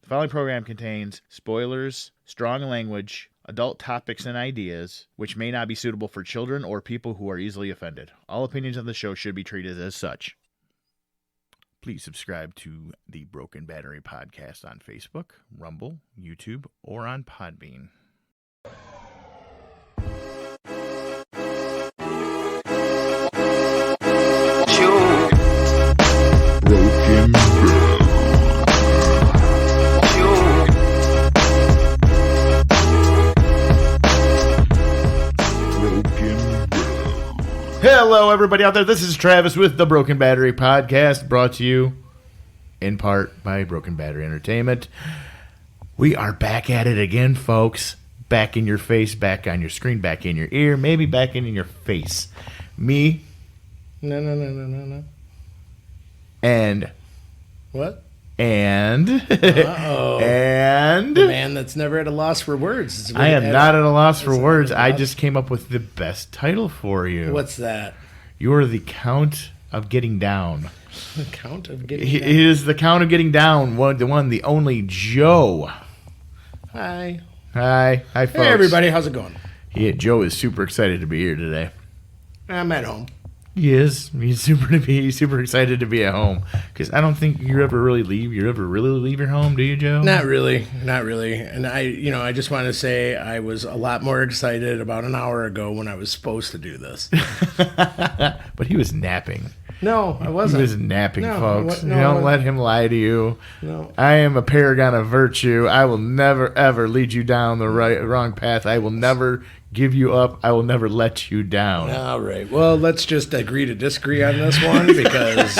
The following program contains spoilers, strong language, adult topics and ideas, which may not be suitable for children or people who are easily offended. All opinions on the show should be treated as such. Please subscribe to the Broken Battery Podcast on Facebook, Rumble, YouTube, or on Podbean. Broken Battery. Hello, everybody out there. This is Travis with the Broken Battery Podcast, brought to you in part by Broken Battery Entertainment. We are back at it again, folks. Back in your face, back on your screen, back in your ear, maybe back in your face. Me. No. And. What? And. Uh-oh. And. The man that's never at a loss for words. I am not at a loss for words. I just came up with the best title for you. What's that? You're the Count of Getting Down. The Count of Getting Down? Down? It is the Count of Getting Down. The only Joe. Hi. Hi, folks. Hey, everybody. How's it going? Joe is super excited to be here today. I'm at home. He is. He's super excited to be at home. Because I don't think you ever really leave. You ever really leave your home, do you, Joe? Not really. And I just want to say I was a lot more excited about an hour ago when I was supposed to do this. But he was napping. No, I wasn't. He was napping, folks. No, don't let him lie to you. No. I am a paragon of virtue. I will never, ever lead you down the wrong path. I will never give you up. I will never let you down. All right. Well, let's just agree to disagree on this one because...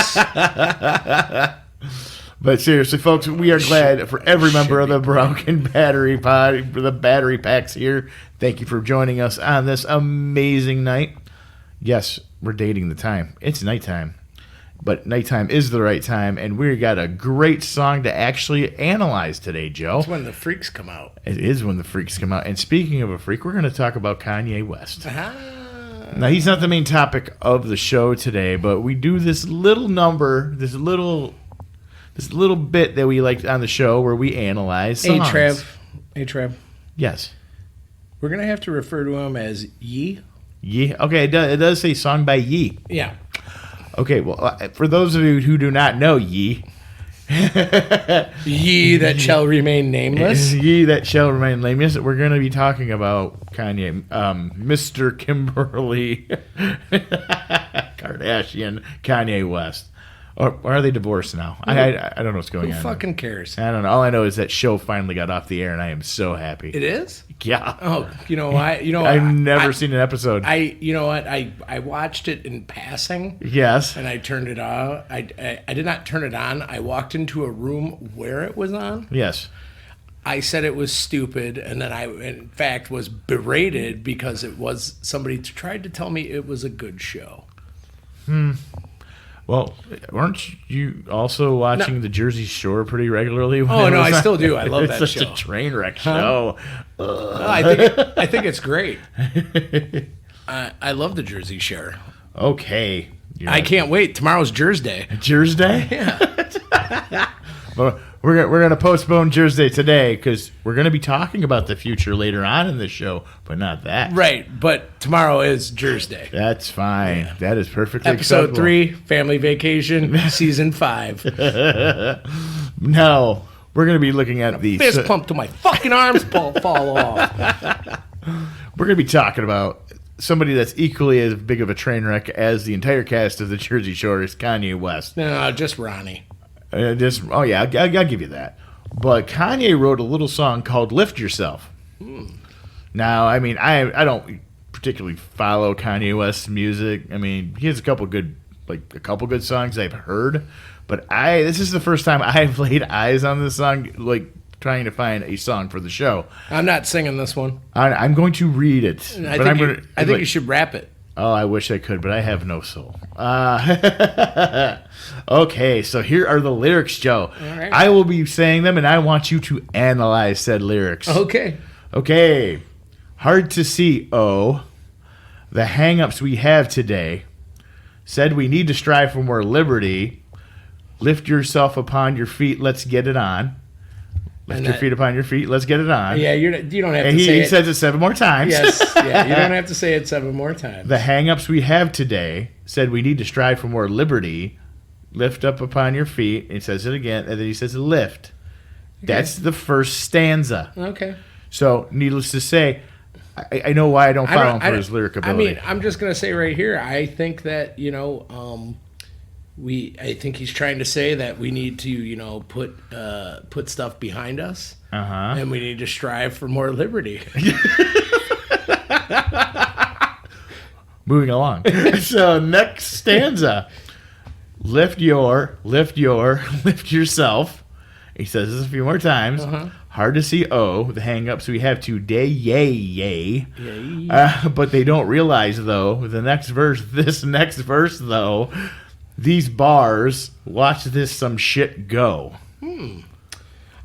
But seriously, folks, we are glad for every member of the Broken Battery Pod, the Battery Packs here. Thank you for joining us on this amazing night. Yes, we're dating the time. It's nighttime. But nighttime is the right time, and we got a great song to actually analyze today, Joe. It's when the freaks come out. It is when the freaks come out. And speaking of a freak, we're going to talk about Kanye West. Now, he's not the main topic of the show today, but we do this little number, this little bit that we like on the show where we analyze songs. Hey, Trav. Yes. We're going to have to refer to him as Ye. Ye. Okay, it does say song by Ye. Yeah. Okay, well, for those of you who do not know Ye. Ye that shall remain nameless. Ye that shall remain nameless. We're going to be talking about Kanye, Mr. Kimberly Kardashian, Kanye West. Or are they divorced now? I don't know what's going on. Who fucking cares? I don't know. All I know is that show finally got off the air, and I am so happy. It is? Yeah. Oh, you know why? I've never seen an episode. You know what? I watched it in passing. Yes. And I turned it off. I did not turn it on. I walked into a room where it was on. Yes. I said it was stupid, and then I, in fact, was berated because it was somebody tried to tell me it was a good show. Well, weren't you also watching the Jersey Shore pretty regularly? Oh, no, I still do. I love that show. It's such a train wreck show. No, I think it's great. I love the Jersey Shore. Okay. I can't wait. Tomorrow's Jersey Day. Jersey Day? Yeah. Well, we're going to postpone Jersey Day today because we're going to be talking about the future later on in the show, but not that. Right, but tomorrow is Jersey Day. That's fine. Yeah. That is perfectly Episode acceptable. 3, Family Vacation, Season 5. No, we're going to be looking at the... Fist pump till my fucking arms fall off. We're going to be talking about somebody that's equally as big of a train wreck as the entire cast of the Jersey Shore is Kanye West. No, just Ronnie. I'll give you that. But Kanye wrote a little song called "Lift Yourself." Now, I mean, I don't particularly follow Kanye West's music. I mean, he has a couple good songs I've heard, but this is the first time I've laid eyes on this song, like trying to find a song for the show. I'm not singing this one. I'm going to read it. I think you should rap it. Oh, I wish I could, but I have no soul. Okay, so here are the lyrics, Joe. All right. I will be saying them, and I want you to analyze said lyrics. Okay. Hard to see, the hang-ups we have today. Said we need to strive for more liberty. Lift yourself upon your feet, let's get it on. Lift your feet upon your feet. Let's get it on. Yeah, you don't have And to say it. He says it 7 more times. Yes, yeah, you don't have to say it 7 more times. The hang-ups we have today said we need to strive for more liberty. Lift up upon your feet. He says it again, and then he says lift. Okay. That's the first stanza. Okay. So, needless to say, I know why I don't follow him for his lyric ability. I mean, I'm just going to say right here, I think that, I think he's trying to say that we need to, put stuff behind us, and we need to strive for more liberty. Moving along. So next stanza, lift yourself. He says this a few more times. Hard to see, the hang-ups we have today, yay. But they don't realize, though, this next verse, though, these bars, watch this some shit go.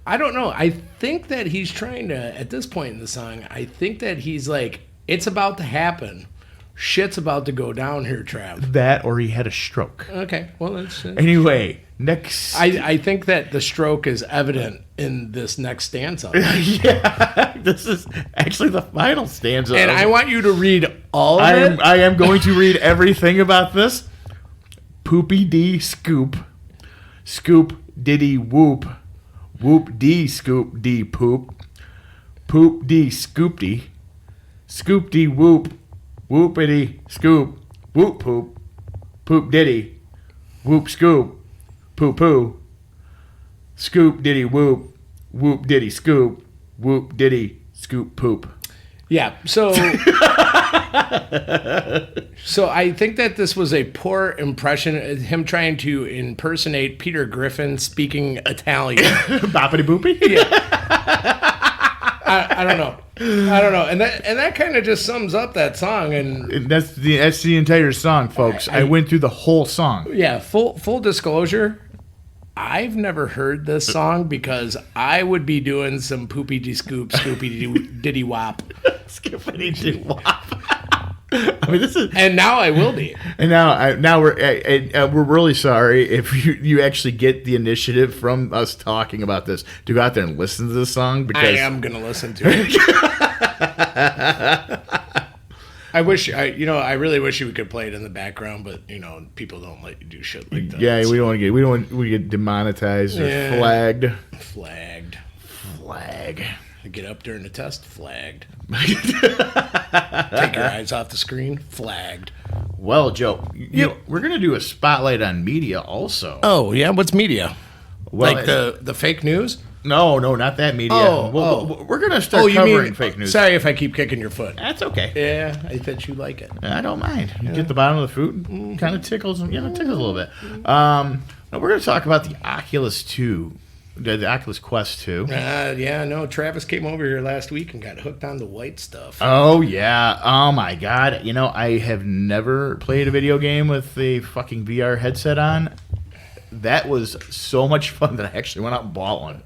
I don't know. I think that he's trying to, at this point in the song, I think that he's like, it's about to happen. Shit's about to go down here, Trav. That or he had a stroke. Okay, well, that's... Anyway, next... I think that the stroke is evident in this next stanza. Yeah, this is actually the final stanza. And I want you to read all of it. I am going to read everything about this. Poopy D scoop. Scoop diddy whoop. Whoop D scoop D poop. Poop D scoopty. Scoop D whoop. Whoopity scoop. Whoop poop. Poop diddy. Whoop scoop. Poo poo. Scoop diddy whoop. Whoop diddy scoop. Whoop diddy scoop poop. Yeah, so I think that this was a poor impression, him trying to impersonate Peter Griffin speaking Italian. Boppity boopy? Yeah. I don't know. And that kind of just sums up that song. And that's the entire song, folks. I went through the whole song. Yeah, full disclosure. I've never heard this song because I would be doing some poopy de scoop, scoopy diddy wop. Scoopity diddy wop. I mean, this is, and now I will be. And now we're really sorry if you actually get the initiative from us talking about this to go out there and listen to this song, because I am going to listen to it. I really wish we could play it in the background, but people don't let you do shit like that. Yeah, we don't want to get demonetized or flagged. Flag. Get up during the test, flagged. Take your eyes off the screen, flagged. Well, Joe, we're gonna do a spotlight on media also. Oh yeah, what's media? Well, like the fake news? No, not that media. We're going to start covering fake news. Sorry if I keep kicking your foot. That's okay. Yeah, I bet you like it. I don't mind. You get the bottom of the food, kind of tickles, tickles a little bit. Now we're going to talk about the Oculus 2, the Oculus Quest 2. Travis came over here last week and got hooked on the white stuff. Oh, yeah. Oh, my God. I have never played a video game with the fucking VR headset on. That was so much fun that I actually went out and bought one.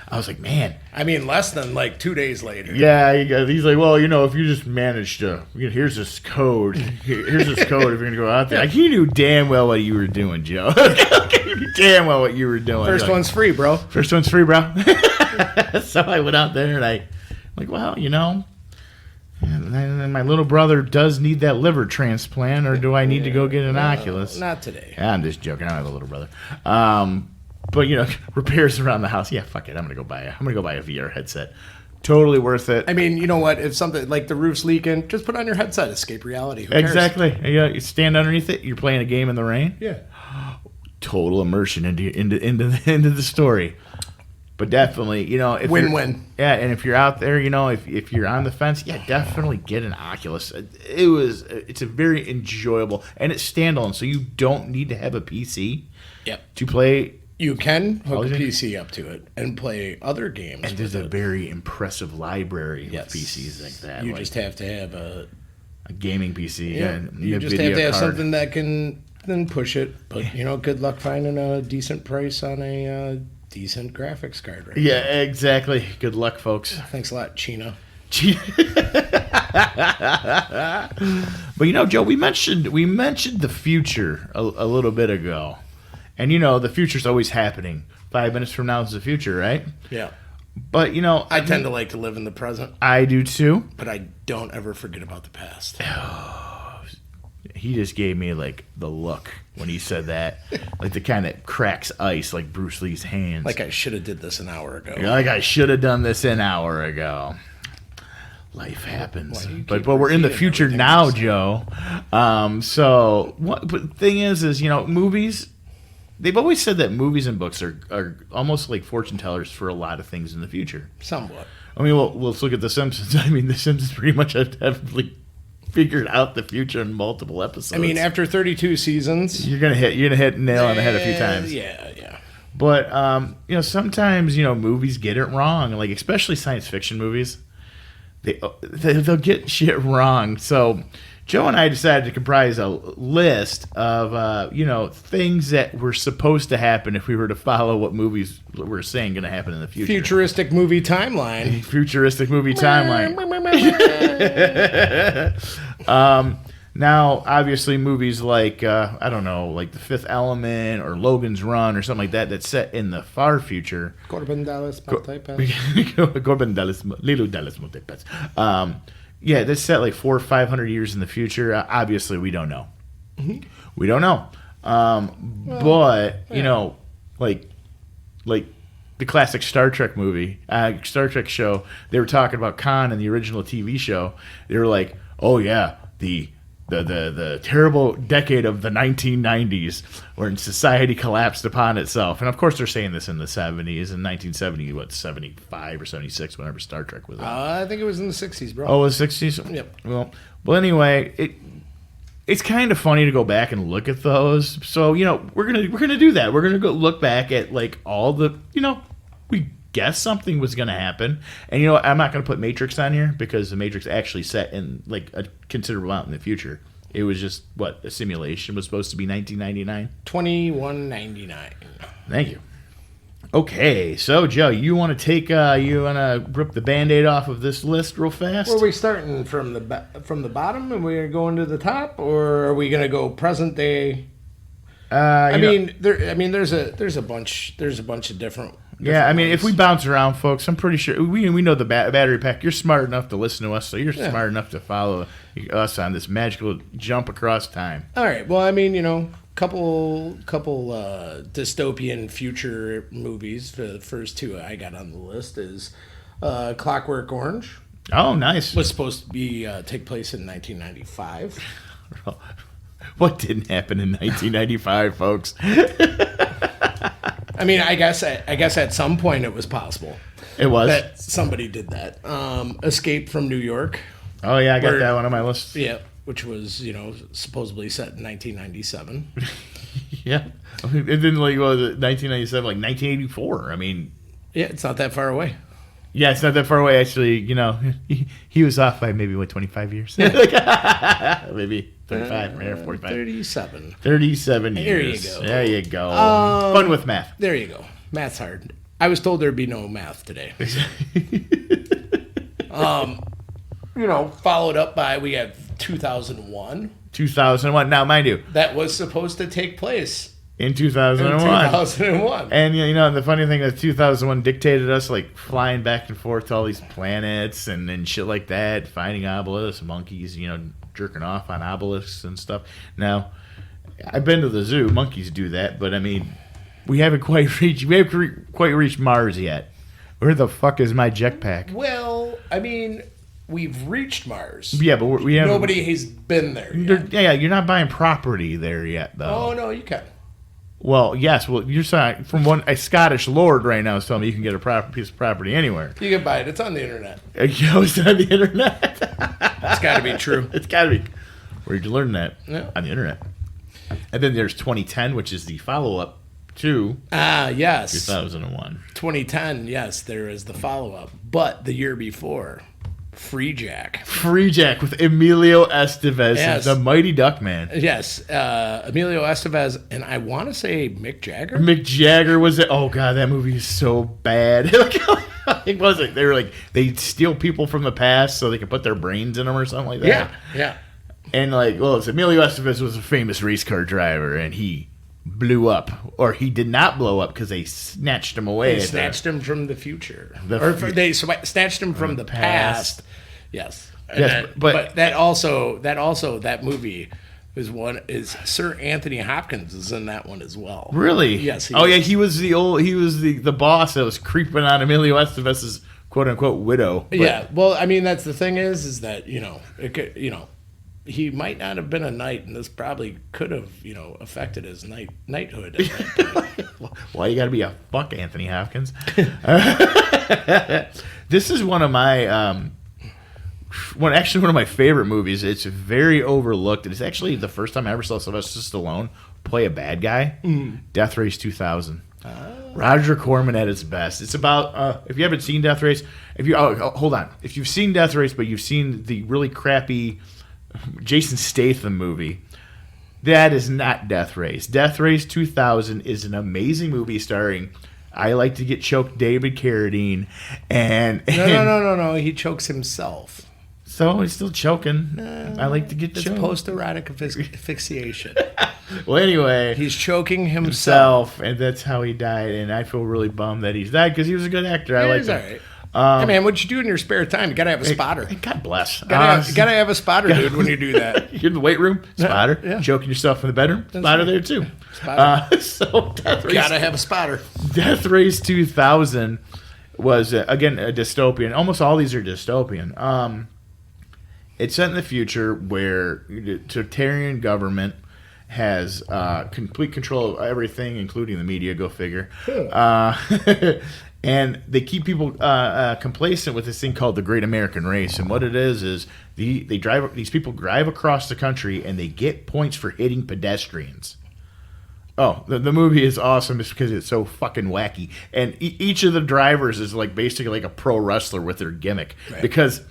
I was like, man. I mean, less than like 2 days later. Yeah, he's like, well, if you just manage to, here's this code. Here's this code if you're going to go out there. Like, you knew damn well what you were doing, Joe. You knew damn well what you were doing. First one's free, bro. First one's free, bro. So I went out there and I'm like, well, and my little brother does need that liver transplant, or do I need to go get an Oculus? Not today. I'm just joking. I don't have a little brother. But repairs around the house. Yeah, fuck it. I'm gonna go buy a VR headset. Totally worth it. I mean, you know what? If something like the roof's leaking, just put on your headset. Escape reality. Who cares? Exactly. You stand underneath it. You're playing a game in the rain. Yeah. Total immersion into the story. But definitely, if win-win. Yeah, and if you're out there, if you're on the fence, yeah, definitely get an Oculus. It's a very enjoyable, and it's standalone, so you don't need to have a PC. Yep. To play. You can hook a PC up to it and play other games. And there's a very impressive library with PCs like that. You just have to have a gaming PC. Yeah. You just have to have something that can then push it. But good luck finding a decent price on a decent graphics card right now. Exactly. Good luck, folks. Thanks a lot, Chino. But Joe, we mentioned the future a little bit ago. And the future's always happening. 5 minutes from now is the future, right? Yeah. But, I tend to like to live in the present, I do too. but I don't ever forget about the past. He just gave me, like, the look when he said that. Like, the kind that cracks ice, like Bruce Lee's hands. Like I should have did this an hour ago. Like I should have done this an hour ago. Life happens. But we're in the future now, Joe. So, but the thing is, movies... They've always said that movies and books are almost like fortune tellers for a lot of things in the future. Somewhat. I mean, well, let's look at The Simpsons. I mean, The Simpsons pretty much have like figured out the future in multiple episodes. I mean, after 32 seasons, you're gonna hit nail on the head a few times. Yeah. But sometimes movies get it wrong. Like especially science fiction movies, they'll get shit wrong. So Joe and I decided to comprise a list of, things that were supposed to happen if we were to follow what movies were saying going to happen in the future. Futuristic movie timeline. Now, obviously, movies like, like The Fifth Element or Logan's Run or something like that that's set in the far future. Corbin Dallas, Corbin Dallas, Little Dallas Montepas. Yeah, that's set like 400 or 500 years in the future. Obviously, we don't know. Mm-hmm. We don't know. Like the classic Star Trek movie, Star Trek show, they were talking about Khan in the original TV show. They were like, oh, yeah, the terrible decade of the 1990s when society collapsed upon itself. And, of course, they're saying this in the 70s. In 1970, 75 or 76, whenever Star Trek was on. I think it was in the 60s, bro. Oh, it was 60s? Yep. Well, anyway, it's kind of funny to go back and look at those. So, we're gonna do that. We're going to go look back at, like, all the, we guess something was going to happen. And I'm not going to put Matrix on here because the Matrix actually set in like a considerable amount in the future. It was just a simulation was supposed to be 1999. 2199. Thank you. Okay, so Joe, you want to rip the Band-Aid off of this list real fast? Were we starting from the bottom and we're going to the top, or are we going to go present day? There's a bunch of different. Yeah, I mean, if we bounce around, folks, I'm pretty sure we know the battery pack. You're smart enough to listen to us, so you're smart enough to follow us on this magical jump across time. All right. Well, I mean, couple dystopian future movies. The first two I got on the list is Clockwork Orange. Oh, nice. Was supposed to be take place in 1995. What didn't happen in 1995, folks? I mean, I guess at some point it was possible. It was. That somebody did that. Escape from New York. Oh, yeah, I got that one on my list. Yeah, which was, supposedly set in 1997. Yeah. It didn't, 1997, 1984. I mean... Yeah, it's not that far away. Yeah, it's not that far away, actually. He was off by maybe, 25 years? Maybe 35, 45. 37. 37 years. There you go. Fun with math. There you go. Math's hard. I was told there'd be no math today. Followed up by, we have 2001. 2001. Now, mind you. That was supposed to take place. In 2001. And, the funny thing is 2001 dictated us, flying back and forth to all these planets and shit like that, finding obelisks, monkeys, jerking off on obelisks and stuff. Now, I've been to the zoo. Monkeys do that, but, I mean, we haven't quite reached Mars yet. Where the fuck is my jetpack? Well, I mean... We've reached Mars. Yeah, but we haven't... Nobody has been there yet. Yeah, you're not buying property there yet, though. Oh, no, you can. Well, yes. Well, you're saying a Scottish lord right now is telling me you can get a piece of property anywhere. You can buy it. It's on the internet. It's on the internet? It's got to be true. It's got to be. Where'd you learn that? Yeah. On the internet. And then there's 2010, which is the follow-up to... yes. 2001. 2010, yes, there is the follow-up. But the year before... Free Jack with Emilio Estevez, yes. The Mighty Duckman. Yes, Emilio Estevez, and I want to say Mick Jagger. Mick Jagger was it? Oh god, that movie is so bad. It wasn't. They were they steal people from the past so they can put their brains in them or something like that. Yeah. And Emilio Estevez was a famous race car driver, and he blew up, or he did not blow up because they snatched him away. They snatched him from the future, they snatched him from the past. Yes, yes, but that movie is Sir Anthony Hopkins is in that one as well. Really? Yes. He was the boss that was creeping on Emilio Estevez's quote unquote widow. But, yeah. Well, I mean, that's the thing is that he might not have been a knight, and this probably could have, affected his knighthood. Why you got to be a fuck Anthony Hopkins? This is one of my one of my favorite movies. It's very overlooked. It's actually the first time I ever saw Sylvester Stallone play a bad guy. Death Race 2000. Roger Corman at his best. It's about if you haven't seen Death Race, hold on. If you've seen Death Race, but you've seen the really crappy Jason Statham movie, that is not Death Race. Death Race 2000 is an amazing movie starring I Like to Get Choked David Carradine and No. He chokes himself. So he's still choking. I like to get choked. It's post-erotic asphyxiation. Well, anyway, he's choking himself, and that's how he died. And I feel really bummed that he's died because he was a good actor. I like that. Hey man, what you do in your spare time? You gotta have a spotter. God bless. Gotta have a spotter, dude. When you do that, you're in the weight room, spotter. Yeah. Choking yourself in the bedroom, that's spotter there too. Spotter. So Death Race, gotta have a spotter. Death Race 2000 was again a dystopian. Almost all these are dystopian. It's set in the future where the totalitarian government has complete control of everything, including the media. Go figure. And they keep people complacent with this thing called the Great American Race. And what it is these people drive across the country and they get points for hitting pedestrians. Oh, the movie is awesome just because it's so fucking wacky. And each of the drivers is basically like a pro wrestler with their gimmick. Right. Because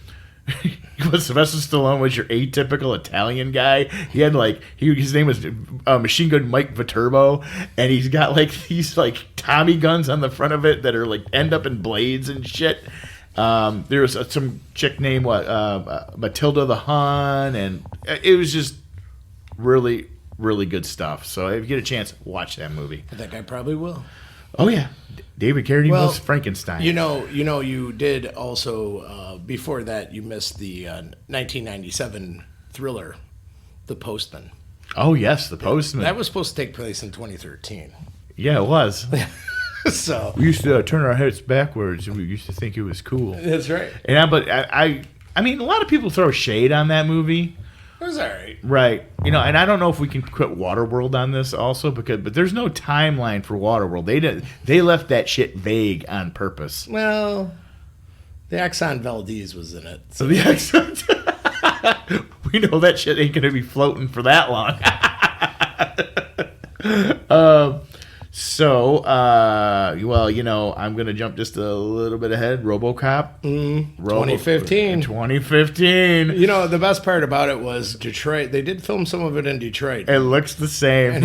Sylvester Stallone was your atypical Italian guy. He had his name was Machine Gun Mike Viterbo, and he's got these Tommy guns on the front of it that are end up in blades and shit. There was some chick named Matilda the Hun, and it was just really, really good stuff. So if you get a chance, watch that movie. I think I probably will. Oh yeah, David Carradine was Frankenstein. You did also before that you missed the 1997 thriller, The Postman. Oh yes, The Postman. That was supposed to take place in 2013. Yeah, it was. So we used to turn our heads backwards, and we used to think it was cool. That's right. But I mean, a lot of people throw shade on that movie. It was all right. Right. And I don't know if we can put Waterworld on this also, but there's no timeline for Waterworld. They left that shit vague on purpose. Well, the Exxon Valdez was in it. So the Exxon... we know that shit ain't going to be floating for that long. I'm going to jump just a little bit ahead. RoboCop. 2015. 2015. The best part about it was Detroit. They did film some of it in Detroit. It looks the same.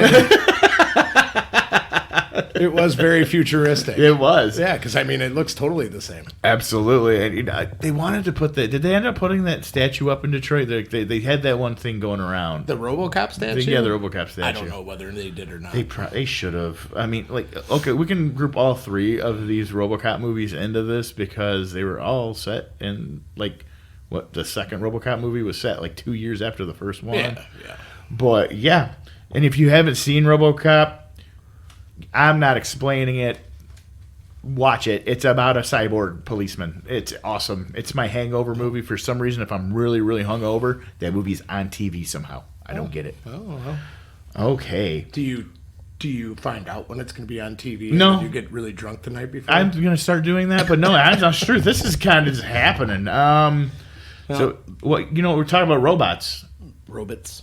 It was very futuristic. It was. Yeah, because, it looks totally the same. Absolutely. And they wanted to put did they end up putting that statue up in Detroit? They had that one thing going around. The RoboCop statue? Yeah, the RoboCop statue. I don't know whether they did or not. They should have. Okay, we can group all three of these RoboCop movies into this because they were all set in, the second RoboCop movie was set 2 years after the first one. Yeah. But, yeah. And if you haven't seen RoboCop, I'm not explaining it. Watch it. It's about a cyborg policeman. It's awesome. It's my hangover movie. For some reason, if I'm really, really hungover, that movie's on TV somehow. I don't get it. Oh, well. Okay. Do you find out when it's going to be on TV? No. Do you get really drunk the night before? I'm going to start doing that, but no, that's true. This is kind of just happening. So, we're talking about robots. Robots.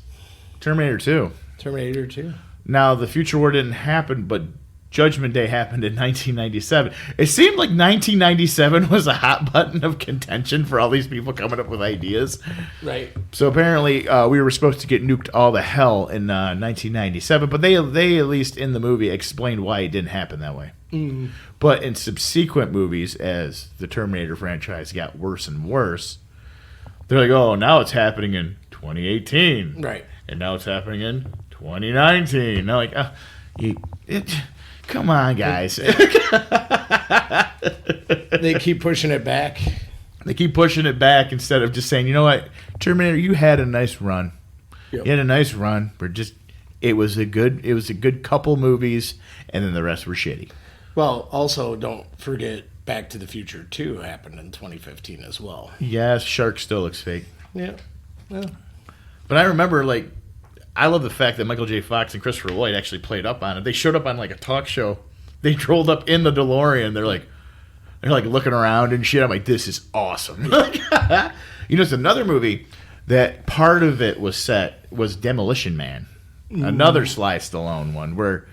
Terminator 2. Terminator 2. Now, the future war didn't happen, but Judgment Day happened in 1997. It seemed like 1997 was a hot button of contention for all these people coming up with ideas. Right. So apparently we were supposed to get nuked all the hell in 1997, but they at least in the movie explained why it didn't happen that way. Mm. But in subsequent movies, as the Terminator franchise got worse and worse, they're like, oh, now it's happening in 2018. Right. And now it's happening in 2019. Now, Come on, guys. They keep pushing it back. They keep pushing it back instead of just saying, you know what, Terminator, you had a nice run. Yep. You had a nice run. It was a good couple movies, and then the rest were shitty. Well, also don't forget Back to the Future 2 happened in 2015 as well. Yes, Shark still looks fake. Yeah. Well, But I remember, like, I love the fact that Michael J. Fox and Christopher Lloyd actually played up on it. They showed up on like a talk show. They rolled up in the DeLorean. They're like looking around and shit. I'm like, this is awesome. It's another movie that part of it was Demolition Man. Another Sly Stallone one where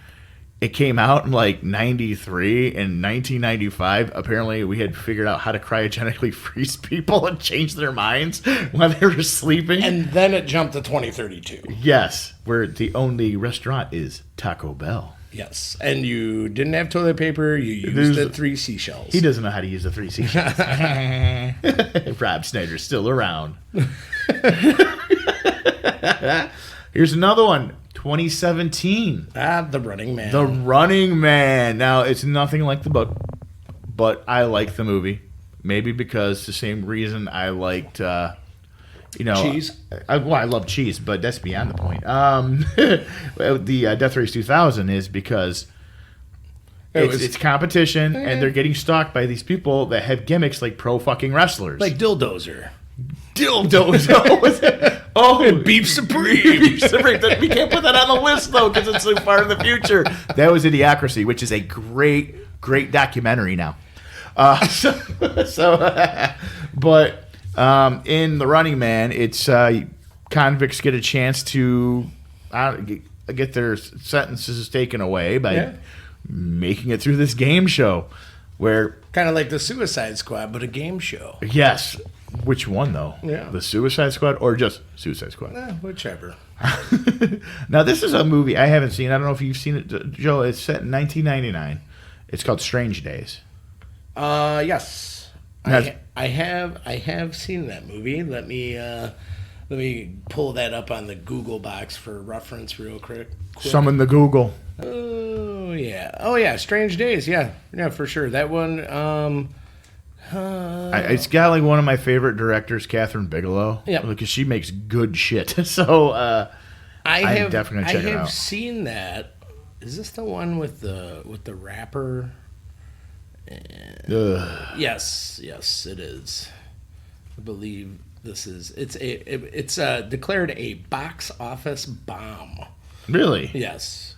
it came out in like 93 and 1995. Apparently, we had figured out how to cryogenically freeze people and change their minds while they were sleeping. and then it jumped to 2032. Yes, where the only restaurant is Taco Bell. Yes. And you didn't have toilet paper. You used the 3 seashells. He doesn't know how to use the 3 seashells. Rob Schneider's still around. Here's another one. 2017. The Running Man. The Running Man. Now, it's nothing like the book, but I like the movie. Maybe because the same reason I liked, Cheese? I love cheese, but that's beyond the point. The Death Race 2000 is because it's competition, and they're getting stalked by these people that have gimmicks like pro fucking wrestlers. Like Dildozer. Dildos. And Beef Supreme. Beef Supreme. We can't put that on the list, though, because it's so far in the future. That was Idiocracy, which is a great documentary now. But in The Running Man, it's convicts get a chance to get their sentences taken away by making it through this game show where... Kind of like the Suicide Squad, but a game show. Yes. Which one, though? Yeah. The Suicide Squad or just Suicide Squad? Whichever. Now, this is a movie I haven't seen. I don't know if you've seen it, Joe. It's set in 1999. It's called Strange Days. Yes. I have seen that movie. Let me pull that up on the Google box for reference real quick. Summon the Google. Oh yeah. Strange Days. Yeah, for sure. That one. It's got like one of my favorite directors, Catherine Bigelow. Yeah, because she makes good shit. So I'm definitely gonna check it out. I have seen that. Is this the one with the rapper? Yes, it is. I believe this is. It's declared a box office bomb. Really? Yes.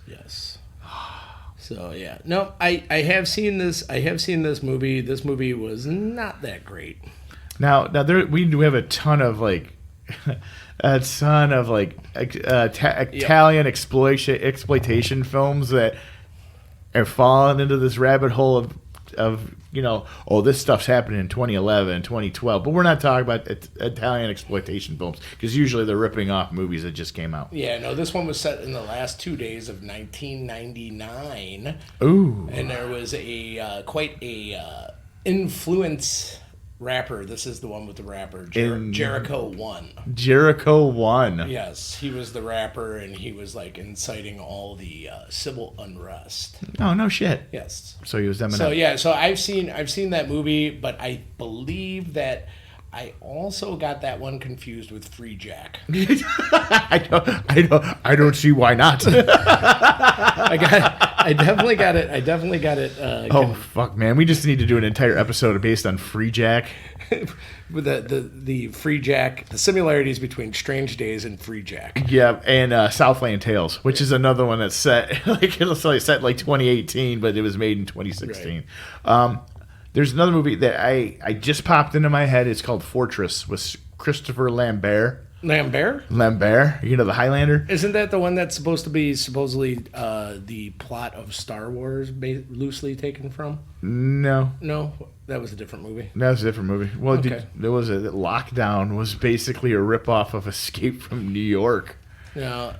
So yeah, no, I have seen this. I have seen this movie. This movie was not that great. Now we do have a ton of Italian exploitation films that have fallen into this rabbit hole of this stuff's happening in 2011, 2012, but we're not talking about Italian exploitation films because usually they're ripping off movies that just came out. Yeah, no, this one was set in the last 2 days of 1999. Ooh. And there was quite a influence rapper. This is the one with the rapper, Jericho 1. Jericho 1. Yes, he was the rapper, and he was like inciting all the civil unrest. Oh, no shit. Yes. So he was Eminem. So yeah, so I've seen that movie, but I believe that I also got that one confused with Free Jack. I don't see why not. I definitely got it. Fuck, man! We just need to do an entire episode based on Free Jack. With the Free Jack, the similarities between Strange Days and Free Jack. Yeah, and Southland Tales, which is another one that's set set like 2018, but it was made in 2016. Right. There's another movie that I just popped into my head. It's called Fortress with Christopher Lambert. Lambert, the Highlander. Isn't that the one that's supposedly the plot of Star Wars loosely taken from? No, that was a different movie. That was a different movie. Well, okay. Lockdown was basically a ripoff of Escape from New York. Yeah,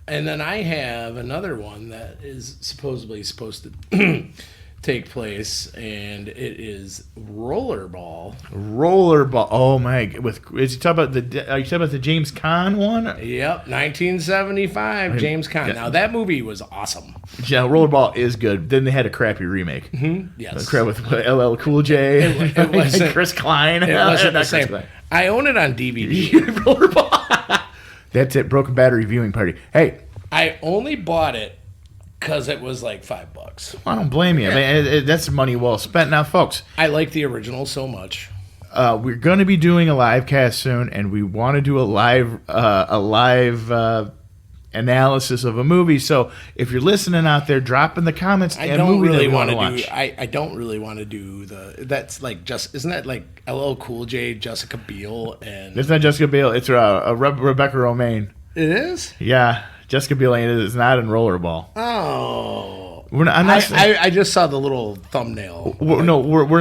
and then I have another one that is supposedly supposed to take place, and it is Rollerball. Rollerball. Oh my! Is you talking about the? Are you talking about the James Caan one? Yep, 1975, James Caan. Yeah. Now that movie was awesome. Yeah, Rollerball is good. Then they had a crappy remake. Yes, Crap with LL Cool J, it wasn't- Chris Klein. it wasn't the Not Chris same. Klein. I own it on DVD. Rollerball. That's it. Broken Battery viewing party. Hey, I only bought it because it was like $5. I don't blame you. Man, that's money well spent. Now, folks, I like the original so much. we're going to be doing a live cast soon, and we want to do a live analysis of a movie. So if you're listening out there, drop in the comments I a don't movie that really you want want to to do. watch. I don't really want to do that's like just isn't that like LL Cool J, Jessica Biel, and It's not Jessica Biel. It's Rebecca Romaine. it is. Yeah, Jessica Biel is not in Rollerball. Oh, We're not. I'm not saying- I just saw the little thumbnail. we're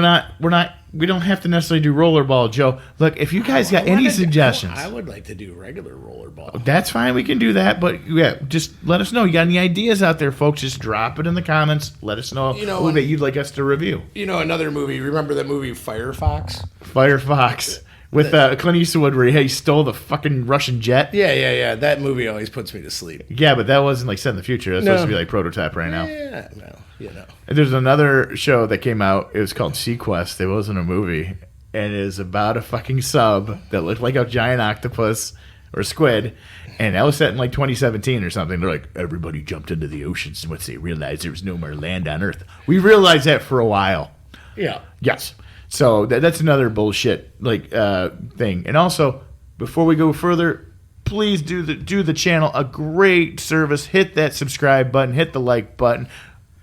not. We don't have to necessarily do Rollerball, Joe. Look, if you guys got any suggestions, I would like to do regular Rollerball. that's fine. We can do that. But yeah, just let us know. You got any ideas out there, folks? Just drop it in the comments. Let us know who that you'd like us to review. You know, another movie. Remember that movie Firefox? Firefox with Clint Eastwood, where he stole the fucking Russian jet. Yeah. That movie always puts me to sleep. Yeah, but that wasn't like set in the future. That's supposed to be like prototype right now. Yeah, no, you know. And there's another show that came out. It was called Sequest. It wasn't a movie. And it is about a fucking sub that looked like a giant octopus or squid. And that was set in like 2017 or something. They're like, everybody jumped into the oceans once they realized there was no more land on Earth. We realized that for a while. Yeah. Yes. So that's another bullshit thing. And also, before we go further, please do the channel a great service. Hit that subscribe button. Hit the like button.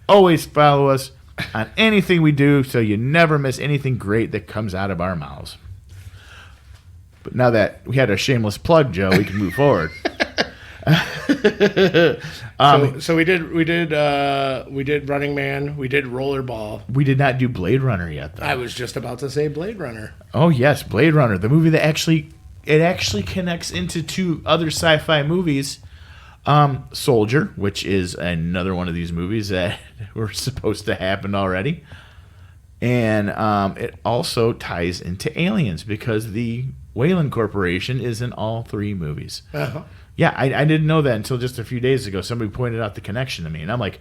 Always follow us on anything we do so you never miss anything great that comes out of our mouths. But now that we had a shameless plug, Joe, we can move forward. So we did Running Man. We did Rollerball. We did not do Blade Runner yet, though. I was just about to say Blade Runner. Oh yes, Blade Runner, the movie that actually connects into two other sci-fi movies. Soldier, which is another one of these movies that were supposed to happen already, and it also ties into Aliens because the Wayland Corporation is in all three movies. Uh-huh. Yeah, I didn't know that until just a few days ago. Somebody pointed out the connection to me, and I'm like,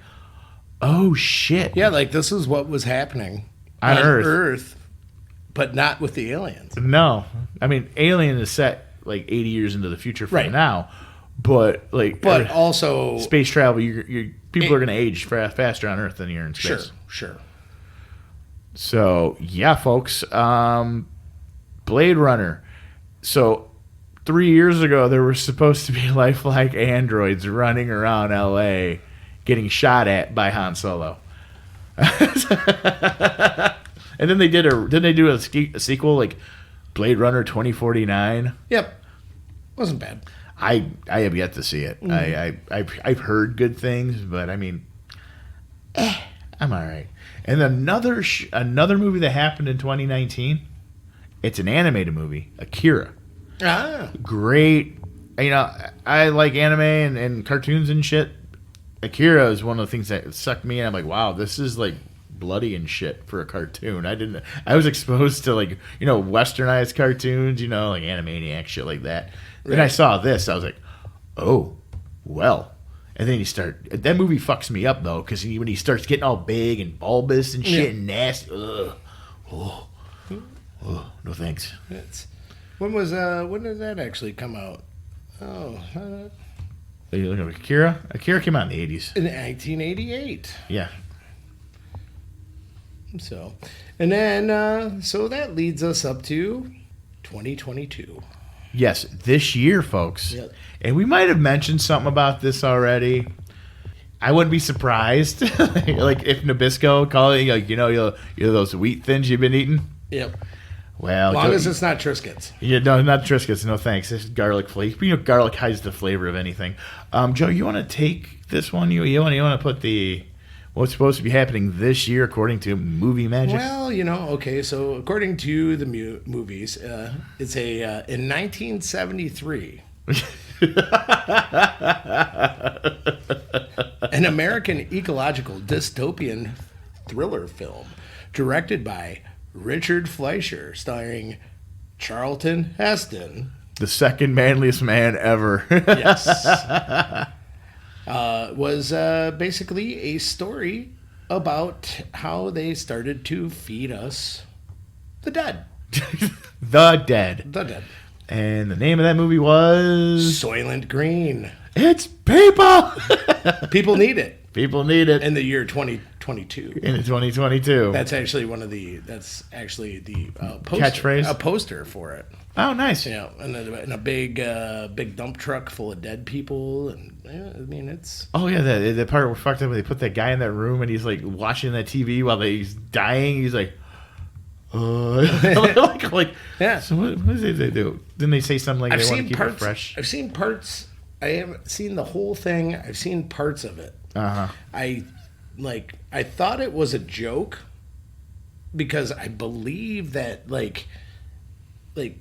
oh shit. Yeah, like this is what was happening On Earth. but not with the aliens. No, I mean Alien is set like 80 years into the future from Right. now, but Also, space travel, people are going to age faster on Earth than you're in space. Sure. So yeah, folks, Blade Runner. So 3 years ago, there were supposed to be lifelike androids running around L.A. getting shot at by Han Solo. And then didn't they do a sequel like Blade Runner 2049? Yep. Wasn't bad. I have yet to see it. I've heard good things, but I mean, I'm all right. And another movie that happened in 2019. It's an animated movie, Akira. Ah. Great. You know, I like anime and cartoons and shit. Akira is one of the things that sucked me in. I'm like, wow, this is like bloody and shit for a cartoon. I was exposed to like, you know, westernized cartoons, you know, like Animaniacs, shit like that. Then I saw this, I was like, oh, well. And then that movie fucks me up though, because when he starts getting all big and bulbous and shit and nasty, oh, no thanks. When did that actually come out? Oh, Are you looking at Akira? Akira came out in the 80s. in 1988. Yeah. So, and then so that leads us up to 2022. Yes, this year, folks. Yep. And we might have mentioned something about this already. I wouldn't be surprised, like if Nabisco called it, like, you know those wheat thins you've been eating. Yep. Well, As long as it's not Triscuits. Yeah, no, not Triscuits. No thanks. This is garlic flakes. You know, garlic hides the flavor of anything. Joe, you want to take this one? You want to put the what's supposed to be happening this year according to Movie Magic? Well, okay, so according to the movies, it's in 1973. An American ecological dystopian thriller film directed by Richard Fleischer, starring Charlton Heston. The second manliest man ever. Yes. Was basically a story about how they started to feed us the dead. The Dead. The dead. And the name of that movie was... Soylent Green. It's people! People need it. People need it. In the year 2022. In 2022. That's actually the poster, Catchphrase? a poster for it. Oh, nice. Yeah, and a big dump truck full of dead people, and I mean it's. Oh yeah, the part where fucked up when they put that guy in that room and he's like watching that TV while he's dying. He's like, like Yeah. So what did they do? Then they say something like they want to keep parts, it fresh. I've seen parts. I haven't seen the whole thing. I've seen parts of it. I thought it was a joke because I believe that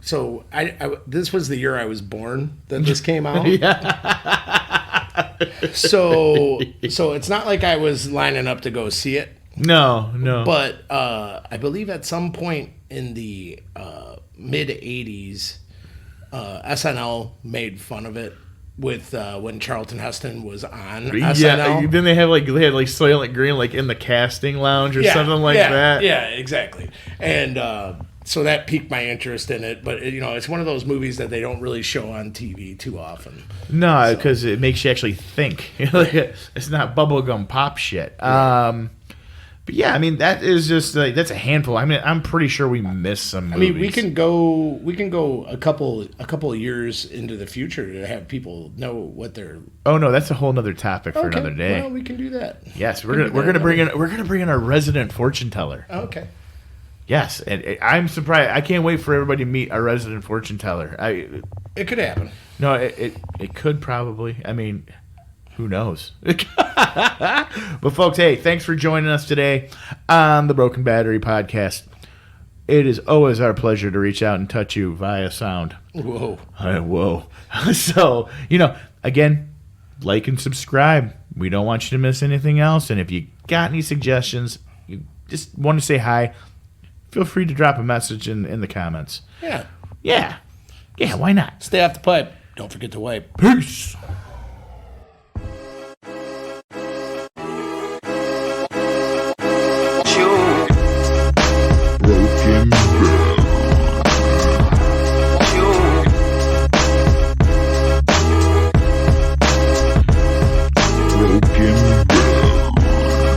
so I this was the year I was born that this came out. Yeah. So it's not like I was lining up to go see it. No. But I believe at some point in the mid '80s, SNL made fun of it with when Charlton Heston was on SNL. Yeah. Then they had Soylent Green in the casting lounge or something like that. Yeah, exactly. And so that piqued my interest in it. But it's one of those movies that they don't really show on TV too often. No, because it makes you actually think. It's not bubblegum pop shit. Right. But yeah, I mean that is just that's a handful. I mean, I'm pretty sure we missed some movies. I mean, we can go a couple of years into the future to have people know what they're. Oh no, that's a whole other topic for another day. Well, we can do that. Yes, we're gonna bring in our resident fortune teller. Okay. Yes, and I'm surprised. I can't wait for everybody to meet our resident fortune teller. It could happen. No, it could probably. I mean, who knows? But folks, hey, thanks for joining us today on the Broken Battery Podcast. It is always our pleasure to reach out and touch you via sound. Whoa. Whoa. So, again, like and subscribe. We don't want you to miss anything else. And if you got any suggestions, you just want to say hi, feel free to drop a message in the comments. Yeah. Yeah, why not? Stay off the pipe. Don't forget to wipe. Peace.